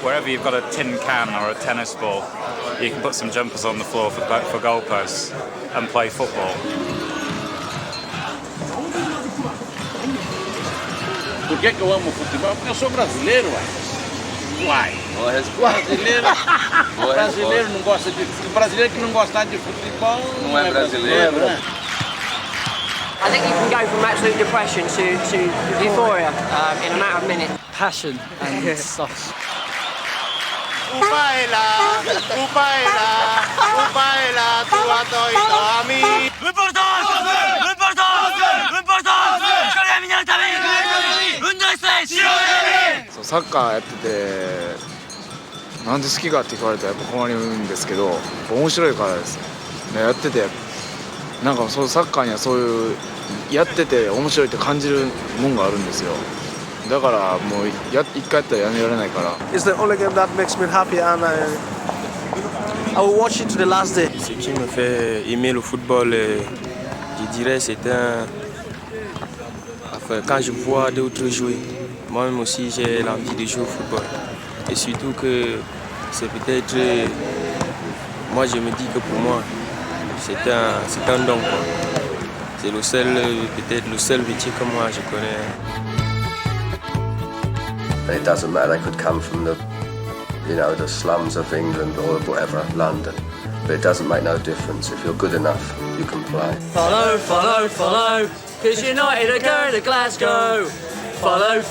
wherever you've got a tin can or a tennis ball, you can put some jumpers on the floor for goalposts and play football. Por que eu amo futebol? Porque eu sou brasileiro, uai. Brasileiro não gosta de... Brasileiro que não gostar de futebol não é brasileiro, né? I think you can go from absolute depression to euphoria in a matter of minutes. Passion and sauce. Upaela, tu atoito a mí. No importa! No importa! サッカーやっててなんで好きかって聞かれたらやっぱ困るんですけど面白いからです。やっててなんかそうサッカーにはそういうやってて面白いって感じるもんがあるんですよ。だからもう一回やったらやめられないから。It's the only game that makes me happy and I will watch it to the last day. Ce qui me fait aimer le football, je dirais c'est enfin, quand je vois d'autres jouer, moi-même aussi j'ai l'envie de jouer au football. Et surtout que c'est peut-être, moi je me dis que pour moi c'est un don quoi. C'est le seul, peut-être le seul métier que moi je connais. It doesn't matter, they could come from the slums of England or whatever, London. But it doesn't make no difference. If you're good enough, you can play. Follow, 'cause United are going to Glasgow. Follow,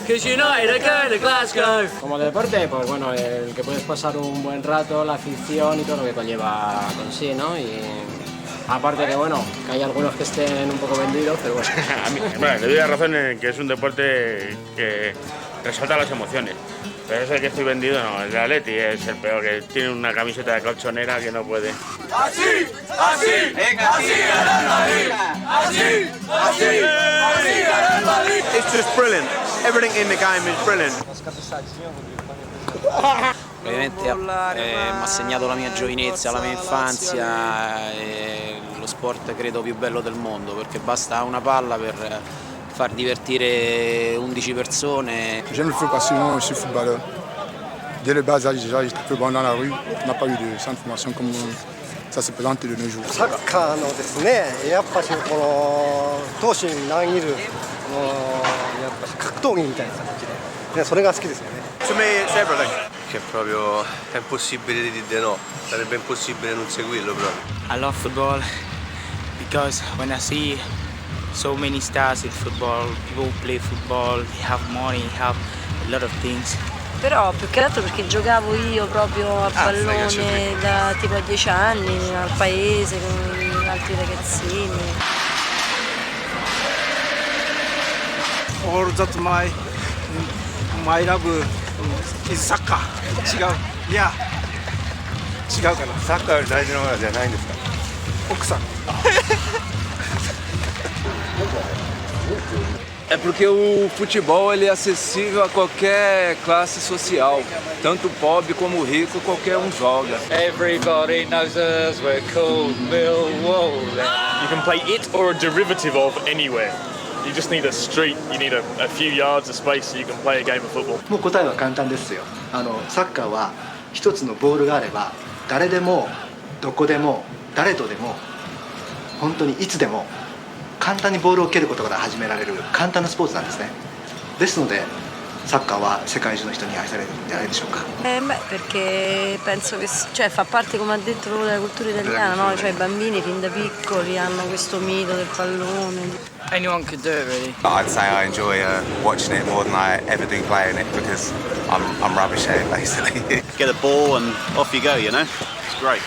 'cause United are going to Glasgow. Como deporte, pues bueno, el que puedes pasar un buen rato, la afición y todo lo que conlleva con sí, ¿no? Y aparte que bueno, que hay algunos que estén un poco vendidos, pero bueno. Bueno, le doy la razón en que es un deporte que resalta las emociones. Pero eso de que estoy vendido, no, el de Atleti es el peor, que tiene una camiseta de colchonera que no puede. Así gana el Madrid. Así gana el Madrid. It's just brilliant. Everything in the game is brilliant. Ovviamente mi ha segnato la mia giovinezza, la mia infanzia, è lo sport credo più bello del mondo perché basta una palla per far divertire 11 persone. J'aime le foot parce que moi, je suis footballeur. Dès le bas âge déjà, j'étais peu bon dans la rue. On n'a pas eu de centre de formation comme ça se présente de nos jours. サッカーのですね、やっぱしこの闘志に難ぎるやっぱし格闘技みたいな形で、それが好きですよね。To me, it's everything. Che proprio è impossibile dire no, sarebbe impossibile non seguirlo proprio. I love football because when I see so many stars in football, people play football, they have money, have a lot of things. Però più che altro perché giocavo io proprio a pallone da tipo a 10 anni al paese con altri ragazzini. All that my love is soccer. 違う。いや。違うかな。サッカーより大事なものじゃないんですか。奥さん。É porque o futebol ele é acessível a qualquer classe social, tanto pobre como rico, qualquer um joga. Everybody knows us, we're called Millwall. You can play it or a derivative of anywhere. You just need a street, you need a few yards of space so you can play a game of football. もう答えは簡単ですよ。サッカーは一つのボールがあれば誰でもどこでも誰とでも本当にいつでも簡単にボールを蹴ることから始められる簡単なスポーツなんですね。ですのでサッカーは世界中の人に愛されるんじゃないでしょうか。Perché penso che cioè, fa parte, come ha detto, proprio della cultura italiana, no? Cioè i bambini fin da piccoli hanno questo mito del pallone. Anyone could do it really. I'd say I enjoy watching it more than I ever do playing it because I'm rubbish at it basically. Get a ball and off you go, you know? It's great.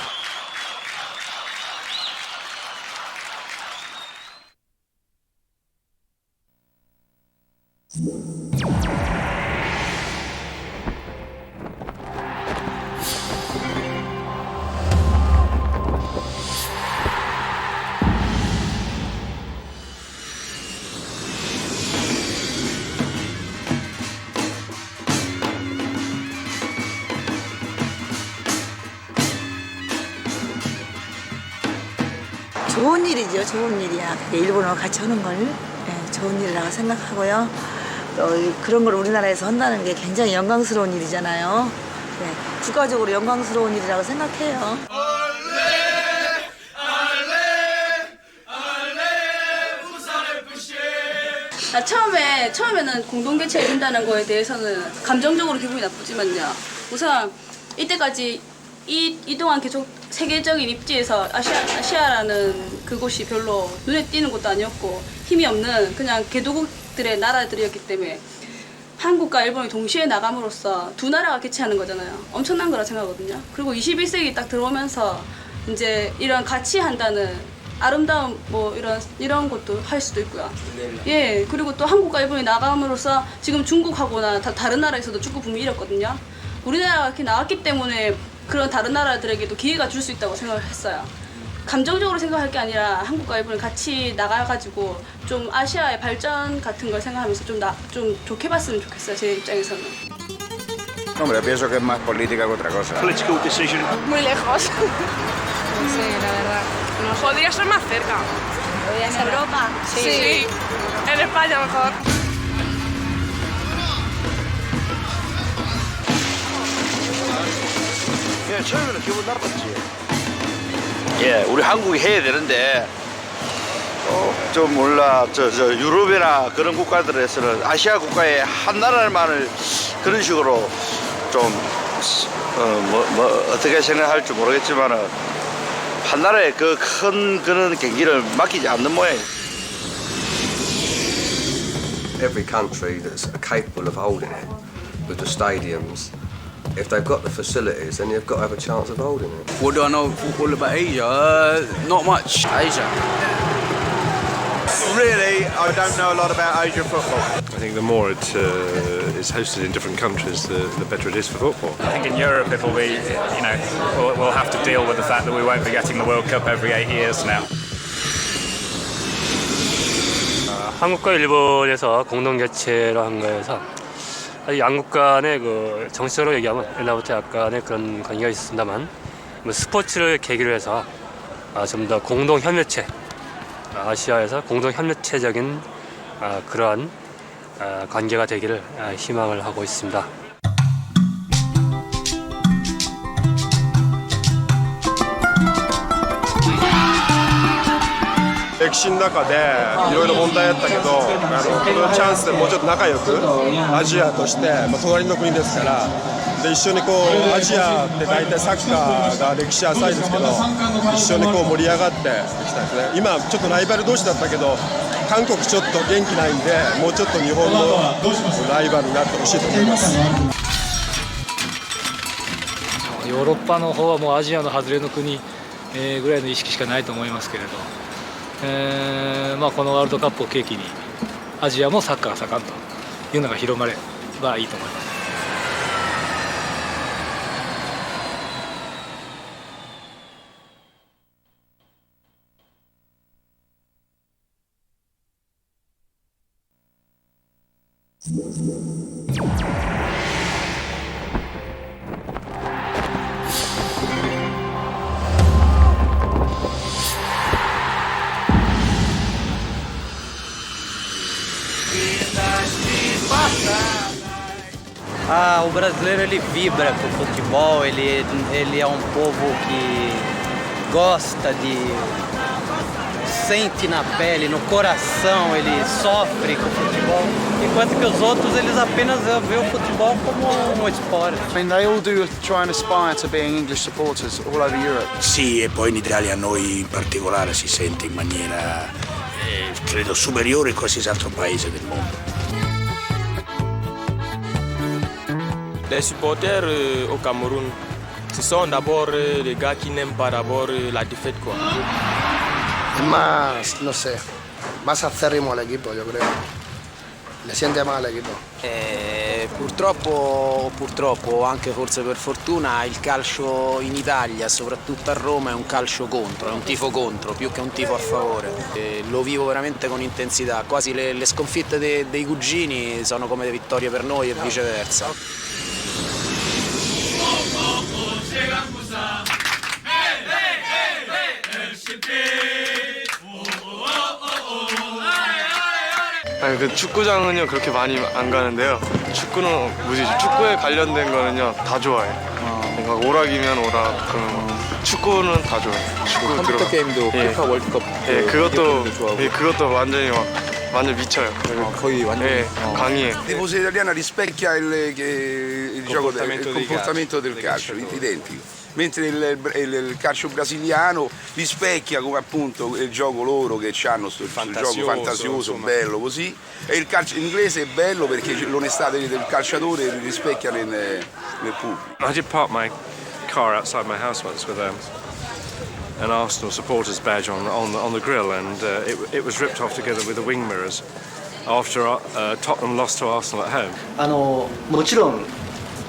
좋은 일이죠. 좋은 일이야. 일본어 같이 하는 걸 좋은 일이라고 생각하고요. 그런 걸 우리나라에서 한다는 게 굉장히 영광스러운 일이잖아요. 네, 국가적으로 영광스러운 일이라고 생각해요. 처음에는 공동 개최해 준다는 거에 대해서는 감정적으로 기분이 나쁘지만요. 우선 이때까지 이동안 계속 세계적인 입지에서 아시아라는 그곳이 별로 눈에 띄는 곳도 아니었고 힘이 없는 그냥 개도국들의 나라들이었기 때문에 한국과 일본이 동시에 나감으로써 두 나라가 개최하는 거잖아요. 엄청난 거라 생각하거든요. 그리고 21세기 딱 들어오면서 이제 이런 같이 한다는 아름다운 뭐 이런 것도 할 수도 있고요. 예, 그리고 또 한국과 일본이 나감으로써 지금 중국하고나 다른 나라에서도 축구 붐이 일었거든요. 우리나라가 이렇게 나왔기 때문에 그런 다른 나라들에게도 기회가 줄 수 있다고 생각을 했어요. 감정적으로 생각할 게 아니라 한국과 일본이 같이 나가가지고 좀 아시아의 발전 같은 걸 생각하면서 좀 좋게 봤으면 좋겠어요, 제 입장에서는. Hombre, pienso que es más política que otra cosa. Political decision. Muy lejos. No sé, la verdad. No podría ser más cerca. ¿En Europa? Sí. En España mejor. 예, 처음에는 기분 나빴지. 예, 우리 한국이 해야 되는데 좀 몰라 저 유럽이나 그런 국가들에서는 아시아 국가의 한 나라만을 그런 식으로 좀 어떻게 생각할지 모르겠지만은 한 나라의 그 큰 그런 경기를 맡기지 않는 모양이에요. Every country that's capable of holding it with the stadiums, if they've got the facilities, then you've got to have a chance of holding it. What do I know all about Asia? Not much. Asia. Really, I don't know a lot about Asian football. I think the more it is hosted in different countries, the better it is for football. I think in Europe it'll be, we'll have to deal with the fact that we won't be getting the World Cup every 8 years now. 한국과 일본에서 공동 개최를 한 거여서 양국 간의 그 정치적으로 얘기하면 옛날부터 약간의 그런 관계가 있습니다만 스포츠를 계기로 해서 좀 더 공동 협력체 아시아에서 공동 협력체적인 그러한 관계가 되기를 희망을 하고 있습니다. 歴史の中でいろいろ問題あったけど、このチャンスでもうちょっと仲良くアジアとして、隣の国ですからで一緒にアジアって大体サッカーが歴史浅いですけど一緒に盛り上がっていきたいですね。今ちょっとライバル同士だったけど韓国ちょっと元気ないんでもうちょっと日本のライバルになってほしいと思います。ヨーロッパの方はもうアジアの外れの国ぐらいの意識しかないと思いますけれど、このワールドカップを契機にアジアもサッカーが盛んというのが広まればいいと思います。O brasileiro ele vibra com o futebol, ele é um povo que gosta sente na pele, no coração, ele sofre com o futebol, enquanto que os outros eles apenas veem o futebol como um esporte. I mean, they all do try and aspire to being English supporters all over Europe. Sì, e poi in Italia noi in particolare si sente in maniera, credo, superiore a qualsiasi altro paese del mondo. Les supporters au Cameroun, ce sont d'abord les gars qui n'aiment pas d'abord la défaite, quoi. Es más, no sé, más acérrimo al equipo, yo creo. Le siente más al equipo. Purtroppo, anche forse per fortuna, il calcio in Italia, soprattutto a Roma, è un calcio contro, è un tifo contro, più che un tifo a favore. Lo vivo veramente con intensità, quasi le sconfitte dei cugini sono come le vittorie per noi e viceversa. 아니 그 축구장은요 그렇게 많이 안 가는데요. 축구는 뭐지? 축구에 관련된 거는요 다 좋아해. 그러니까 오락이면 오락, 그럼 축구는 다 좋아해. 축구 컴퓨터 게임도 FIFA 월드컵. 예, 그것도 완전 미쳐요. 거의 완전. 예, 강의해. La tifoseria italiana rispecchia il gioco il comportamento del calcio, identico. Mentre il calcio brasiliano rispecchia come appunto il gioco loro che hanno sto gioco fantasioso, bello così, e il calcio inglese è bello perché l'onestà del calciatore rispecchia nel pubblico. I did park my car outside my house once with an Arsenal supporters badge on the grill, and it was ripped off together with the wing mirrors after Tottenham lost to Arsenal at home. もちろん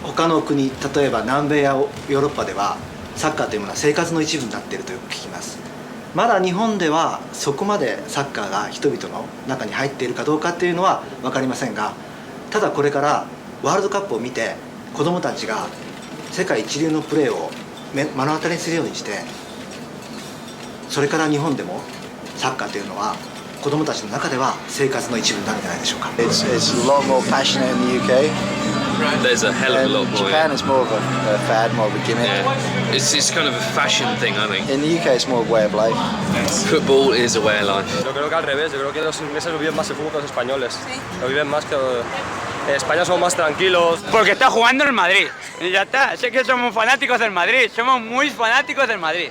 他の国、例えば南米やヨーロッパではサッカーというものは生活の一部になっているとよく聞きます。まだ日本ではそこまでサッカーが人々の中に入っているかどうかっていうのは分かりませんが、ただこれからワールドカップを見て子どもたちが世界一流のプレーを目の当たりにするようにして、それから日本でもサッカーというのは子どもたちの中では生活の一部になるんじゃないでしょうか。It's a lot more passionate in the UK. There's a hell of a lot more. Japan is more of a fad, more of a gimmick. Yeah. It's kind of a fashion thing, I think. In the UK, it's more a way of life. Football is a way of life. Yo creo que al revés, yo creo que los ingleses lo viven más el fútbol que los españoles. Sí. Lo viven más que... En España somos más tranquilos. Porque está jugando el Madrid. Y ya está, sé que somos fanáticos del Madrid, somos muy fanáticos del Madrid.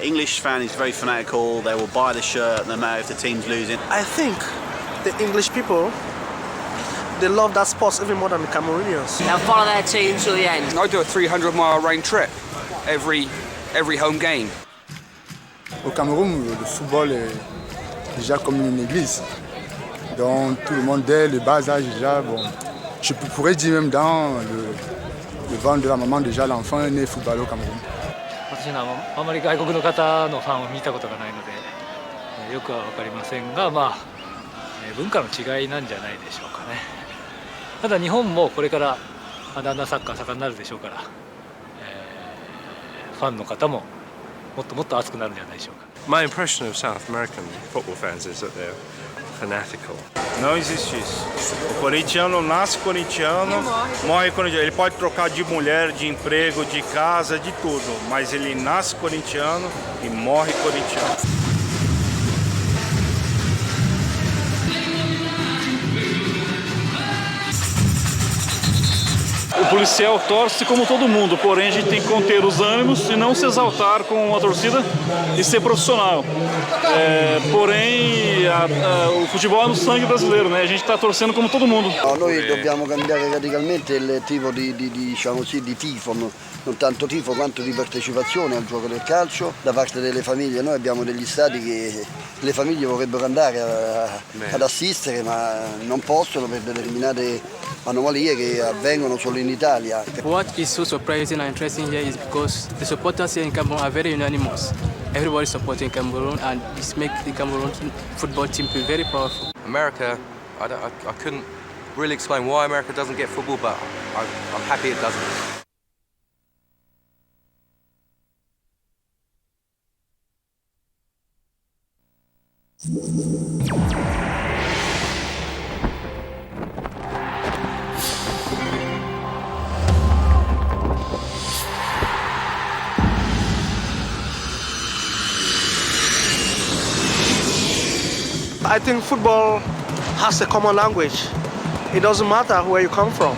English fan is very fanatical. They will buy the shirt no matter if the team's losing. I think the English people, they love that sport even more than the Cameroonians. They'll follow their team to the end. I do a 300-mile rain trip every home game. Au Cameroun, le football est déjà comme une église. Donc tout le monde, dès le bas âge déjà, bon, je pourrais dire même dans le ventre de la maman, déjà l'enfant est né footballeur au Cameroun. 私はあまり外国の方のファンを見たことがないのでよくは分かりませんが、まあ文化の違いなんじゃないでしょうかね。ただ日本もこれからだんだんサッカー盛んになるでしょうから、ファンの方ももっともっと熱くなるんじゃないでしょうか。My impression of South American football fans is that they're fanatical. Não existe isso. O corintiano nasce corintiano, morre corintiano. Ele pode trocar de mulher, de emprego, de casa, de tudo, mas ele nasce corintiano e morre corintiano. O policial torce como todo mundo, porém a gente tem que conter os ânimos e não se exaltar com a torcida e ser profissional. Porém, o futebol é no sangue brasileiro, né? A gente está torcendo come todo mundo. Noi dobbiamo cambiare radicalmente il tipo diciamo così, di tifo, non tanto tifo quanto di partecipazione al gioco del calcio da parte delle famiglie. Noi abbiamo degli stadi che le famiglie vorrebbero andare ad assistere ma non possono per determinate anomalie che avvengono solo in Italia. What is so surprising and interesting here is because the supporters here in Cameroon are very unanimous. Everybody supporting Cameroon and this makes the Cameroon football team feel very powerful. America, I couldn't really explain why America doesn't get football, but I'm happy it doesn't. I think football has a common language. It doesn't matter where you come from.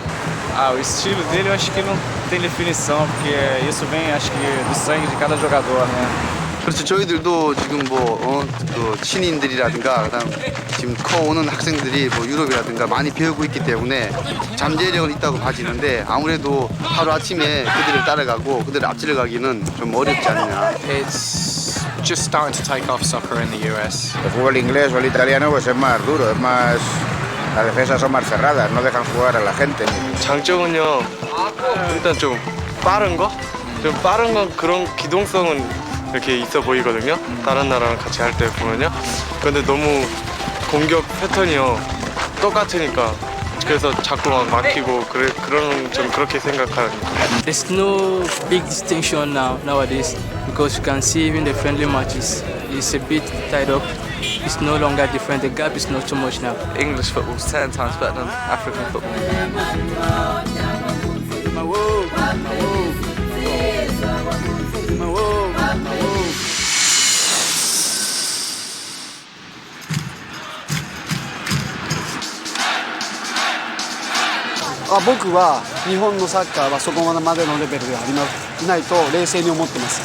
O estilo dele eu acho que não tem definição, porque isso vem, acho que, do sangue de cada jogador, né? 그렇죠. 저희들도 지금 그 신인들이라든가 그다음 지금 커오는 학생들이 뭐 유럽이라든가 많이 배우고 있기 때문에 잠재력은 있다고 봐지는데 아무래도 하루 아침에 그들을 따라가고 그들을 앞질러 가기는 좀 어렵지 않느냐. It's just starting to take off soccer in the US. El fútbol inglés o el italiano pues es más duro, es más... Las defensas son más cerradas, no dejan jugar a la gente. 장점은요, 일단 좀 빠른 거? 좀 빠른 건 그런 기동성은 이렇게 있어 보이거든요. 다른 나라랑 같이 할 때 보면요. 근데 너무 공격 패턴이요 똑같으니까 그래서 자꾸 막 막히고 그런 좀 그렇게 생각하는. There's no big distinction nowadays because you can see even the friendly matches. It's a bit tied up. It's no longer different. The gap is not too much now. English football's 10 times better than African football.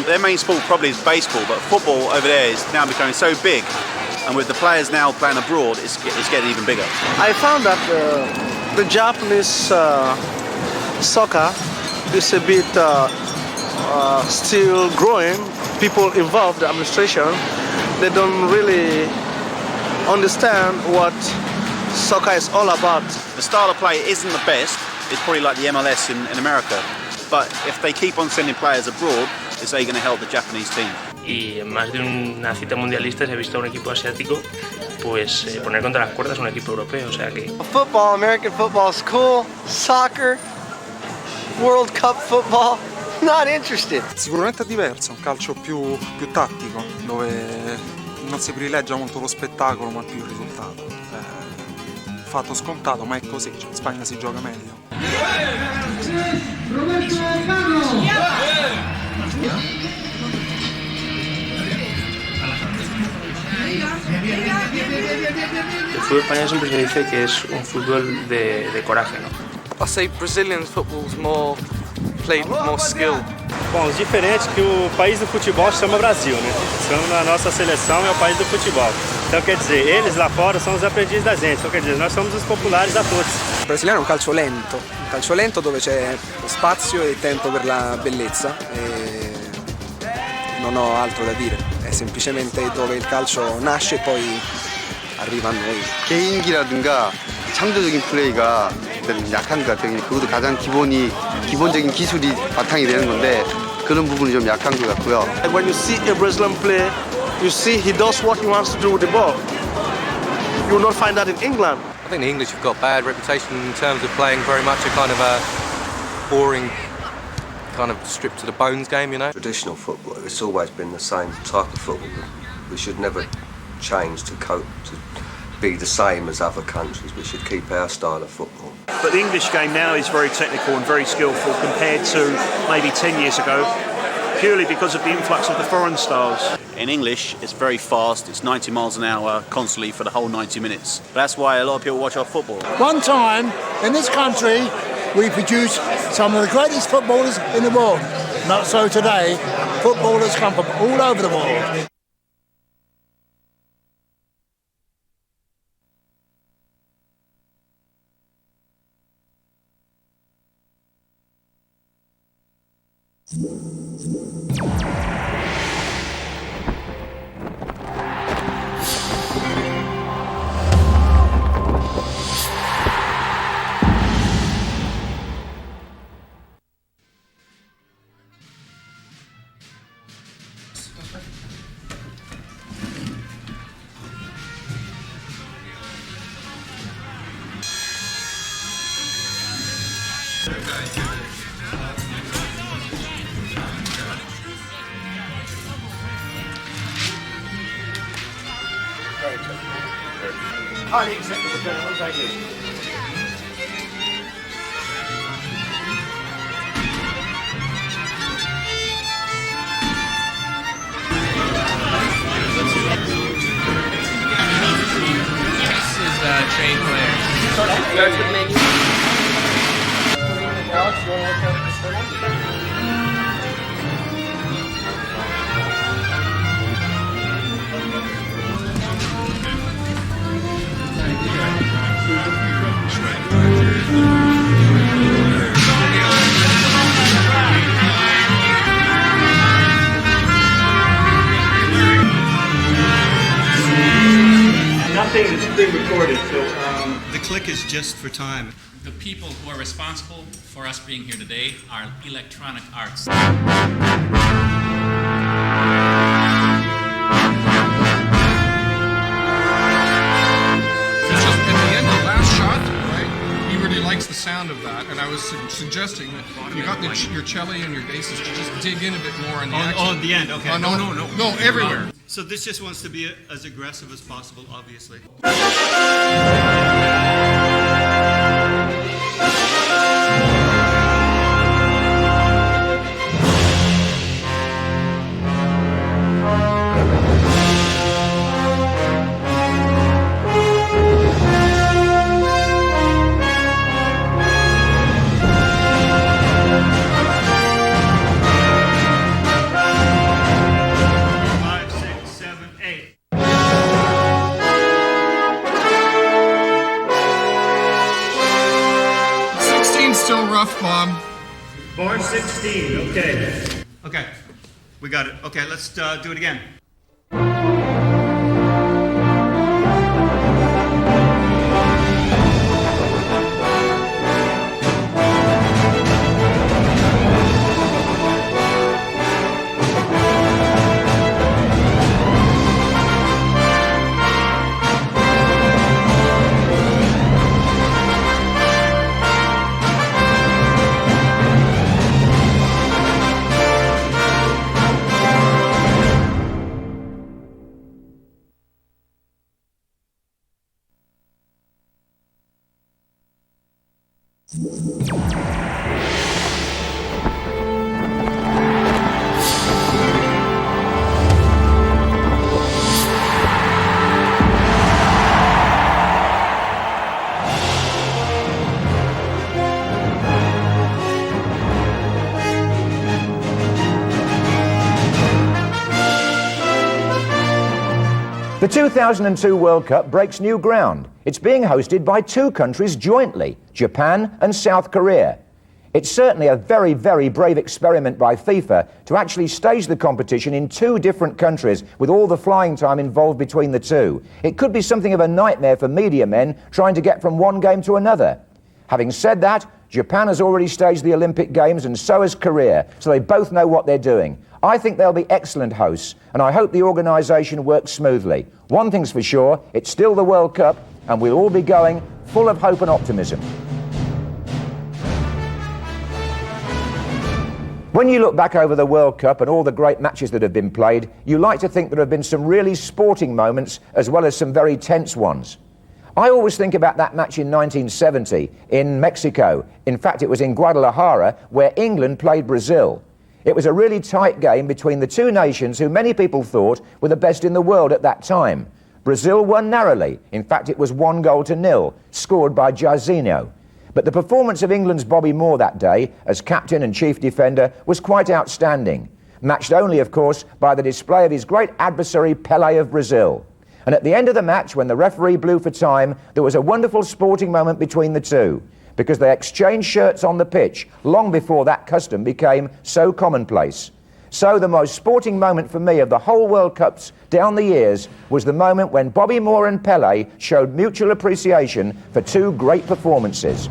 The main sport probably is baseball, but football over there is now becoming so big, and with the players now playing abroad, it's getting even bigger. I found that the Japanese soccer is a bit still growing. People involved, the administration, they don't really understand what soccer is all about. The style of play isn't the best. It's probably like the MLS in America. But if they keep on sending players abroad, is they going to help the Japanese team? Y en más de una cita mundialista se ha visto a un equipo asiático pues poner contra las cuerdas a un equipo europeo, o sea que... Football, American football is cool. Soccer, World Cup football, not interested. Sicuramente è diverso, un calcio più tattico, dove non si privilegia molto lo spettacolo ma più il risultato. Fatto scontato, ma è così, in Spagna si gioca meglio. El fútbol español siempre se dice que es un fútbol de coraje, ¿no? I say Brazilian football's played with more skill. Bom, os diferentes que o país do futebol chama Brasil, né? A nossa seleção é o país do futebol. Então, quer dizer, eles lá fora são os aprendizes da gente. Então, quer dizer, nós somos os populares da forza. Il brasiliano è un calcio lento dove c'è spazio e tempo per la bellezza e non ho altro da dire. È semplicemente dove il calcio nasce e poi arriva a noi. 개인기라든가 창조적인 플레이가 약한 것 같아요. 그것도 가장 기본적인 기술이 바탕이 되는 건데 그런 부분이 좀 약한 것 같고요. When you see a Brazilian player, you see he does what he wants to do with the ball. You will not find that in England. I think the English have got a bad reputation in terms of playing very much a kind of a boring, kind of stripped to the bones game, you know. Traditional football, it's always been the same type of football. We should never change to cope to be the same as other countries. We should keep our style of football. But the English game now is very technical and very skillful compared to maybe 10 years ago, purely because of the influx of the foreign styles. In English, it's very fast. It's 90 miles an hour constantly for the whole 90 minutes. That's why a lot of people watch our football. One time in this country, we produced some of the greatest footballers in the world. Not so today. Footballers come from all over the world. Highly acceptable, gentlemen. Thank you. This is trained players. Starts with me. Alex, you want to look at this one? Nothing is pre-recorded, so... The click is just for time. The people who are responsible for us being here today are Electronic Arts. Just at the end, the last shot, right? He sound of that, and I was suggesting that you got your cello and your basses to just dig in a bit more on the action. Oh, at the end, okay. No, everywhere. So this just wants to be as aggressive as possible, obviously. Still rough, Bob. Bar 16, okay. Okay, we got it. Okay, let's do it again. The 2002 World Cup breaks new ground. It's being hosted by two countries jointly, Japan and South Korea. It's certainly a very, very brave experiment by FIFA to actually stage the competition in two different countries with all the flying time involved between the two. It could be something of a nightmare for media men trying to get from one game to another. Having said that, Japan has already staged the Olympic Games and so has Korea, so they both know what they're doing. I think they'll be excellent hosts, and I hope the organisation works smoothly. One thing's for sure, it's still the World Cup, and we'll all be going full of hope and optimism. When you look back over the World Cup and all the great matches that have been played, you like to think there have been some really sporting moments as well as some very tense ones. I always think about that match in 1970 in Mexico. In fact, it was in Guadalajara where England played Brazil. It was a really tight game between the two nations who many people thought were the best in the world at that time. Brazil won narrowly. In fact, it was 1-0, scored by Jairzinho. But the performance of England's Bobby Moore that day, as captain and chief defender, was quite outstanding. Matched only, of course, by the display of his great adversary, Pelé of Brazil. And at the end of the match, when the referee blew for time, there was a wonderful sporting moment between the two, because they exchanged shirts on the pitch long before that custom became so commonplace. So the most sporting moment for me of the whole World Cups down the years was the moment when Bobby Moore and Pelé showed mutual appreciation for two great performances.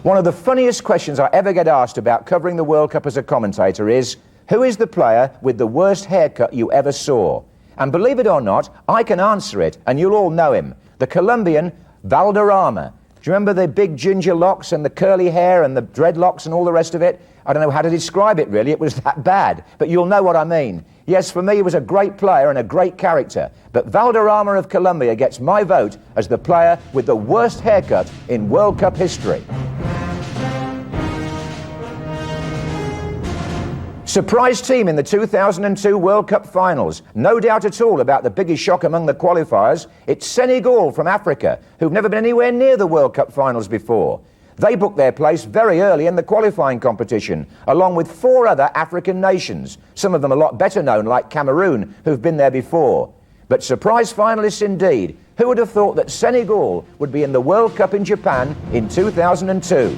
One of the funniest questions I ever get asked about covering the World Cup as a commentator is, who is the player with the worst haircut you ever saw? And believe it or not, I can answer it, and you'll all know him. The Colombian Valderrama. Do you remember the big ginger locks and the curly hair and the dreadlocks and all the rest of it? I don't know how to describe it, really. It was that bad. But you'll know what I mean. Yes, for me, he was a great player and a great character. But Valderrama of Colombia gets my vote as the player with the worst haircut in World Cup history. Surprise team in the 2002 World Cup finals. No doubt at all about the biggest shock among the qualifiers. It's Senegal from Africa, who've never been anywhere near the World Cup finals before. They booked their place very early in the qualifying competition, along with 4 other African nations, some of them a lot better known, like Cameroon, who've been there before. But surprise finalists indeed. Who would have thought that Senegal would be in the World Cup in Japan in 2002?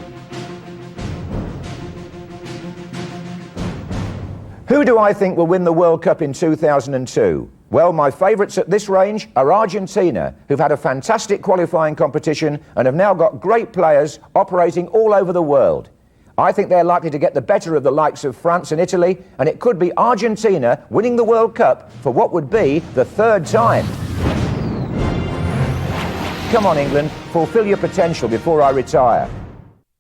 Who do I think will win the World Cup in 2002? Well, my favourites at this range are Argentina, who've had a fantastic qualifying competition and have now got great players operating all over the world. I think they're likely to get the better of the likes of France and Italy, and it could be Argentina winning the World Cup for what would be the 3rd time. Come on, England, fulfill your potential before I retire.